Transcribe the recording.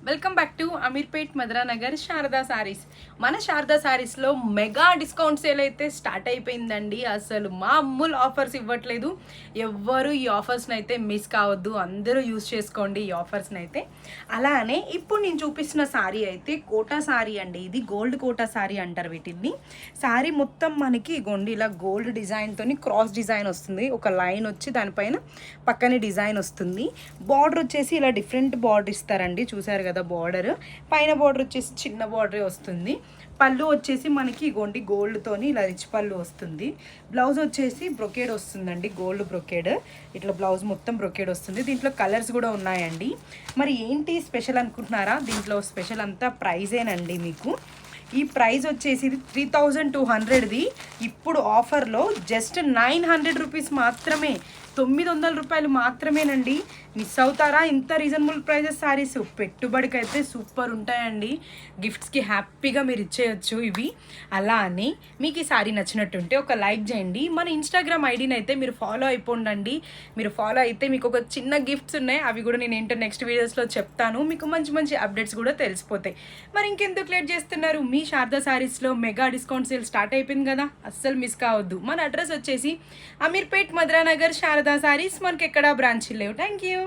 Welcome back to Ameerpet Madhuranagar Sharada saris. మన Sharada సారీస్లో mega discount sale అయితే start అయిపోయిందండి. అసలు మామూలు ఆఫర్స్ ఇవ్వట్లేదు. ఎవ్వరు ఈ ఆఫర్స్ని అయితే మిస్ కావద్దు, అందరూ యూజ్ చేసుకోండి ఈ ఆఫర్స్ని అయితే. అలానే ఇప్పుడు నేను చూపిస్తున్న సారీ అయితే కోటా సారీ అండి. ఇది గోల్డ్ కోటా సారీ అంటారు వీటిని. సారీ మొత్తం మనకి ఇగోండి ఇలా గోల్డ్ డిజైన్తో క్రాస్ డిజైన్ వస్తుంది. ఒక లైన్ వచ్చి దానిపైన పక్కనే డిజైన్ వస్తుంది. బార్డర్ వచ్చేసి ఇలా డిఫరెంట్ బార్డర్ ఇస్తారండి, చూసారు కదా బార్డర్. పైన బార్డర్ వచ్చేసి చిన్న బార్డరే వస్తుంది. పళ్ళు వచ్చేసి మనకి ఇగోండి గోల్డ్తోని ఇలా రిచ్ పళ్ళు వస్తుంది. బ్లౌజ్ వచ్చేసి బ్రొకేడ్ వస్తుందండి, గోల్డ్ బ్రొకేడ్. ఇట్లా బ్లౌజ్ మొత్తం బ్రొకేడ్ వస్తుంది. దీంట్లో కలర్స్ కూడా ఉన్నాయండి. మరి ఏంటి స్పెషల్ అనుకుంటున్నారా? దీంట్లో స్పెషల్ అంతా ప్రైజేనండి. మీకు ఈ ప్రైస్ వచ్చేసి 3200ది ఇప్పుడు ఆఫర్లో జస్ట్ 900 రూపీస్ మాత్రమే, 900 రూపాయలు మాత్రమేనండి. మిస్ అవుతారా? ఇంత రీజనబుల్ ప్రైజెస్ శారీస్ పెట్టుబడికి అయితే సూపర్ ఉంటాయండి. గిఫ్ట్స్కి హ్యాపీగా మీరు ఇచ్చేయచ్చు ఇవి. అలా అని మీకు ఈ శారీ నచ్చినట్టుంటే ఒక లైక్ చేయండి. మన ఇన్స్టాగ్రామ్ ఐడిని అయితే మీరు ఫాలో అయిపోండి. మీరు ఫాలో అయితే మీకు ఒక చిన్న గిఫ్ట్స్ ఉన్నాయి, అవి కూడా నేను ఏంటో నెక్స్ట్ వీడియోస్లో చెప్తాను. మీకు మంచి మంచి అప్డేట్స్ కూడా తెలిసిపోతాయి. మరి ఇంకెందుకు లేట్ చేస్తున్నారు? మీ శారదా శారీస్లో మెగా డిస్కౌంట్ సేల్ స్టార్ట్ అయిపోయింది కదా, అస్సలు మిస్ కావద్దు. మన అడ్రస్ వచ్చేసి అమీర్పేట్ మధురానగర్ శారదా శారీస్. మనకి ఎక్కడా బ్రాంచ్ లేవు. Thank you.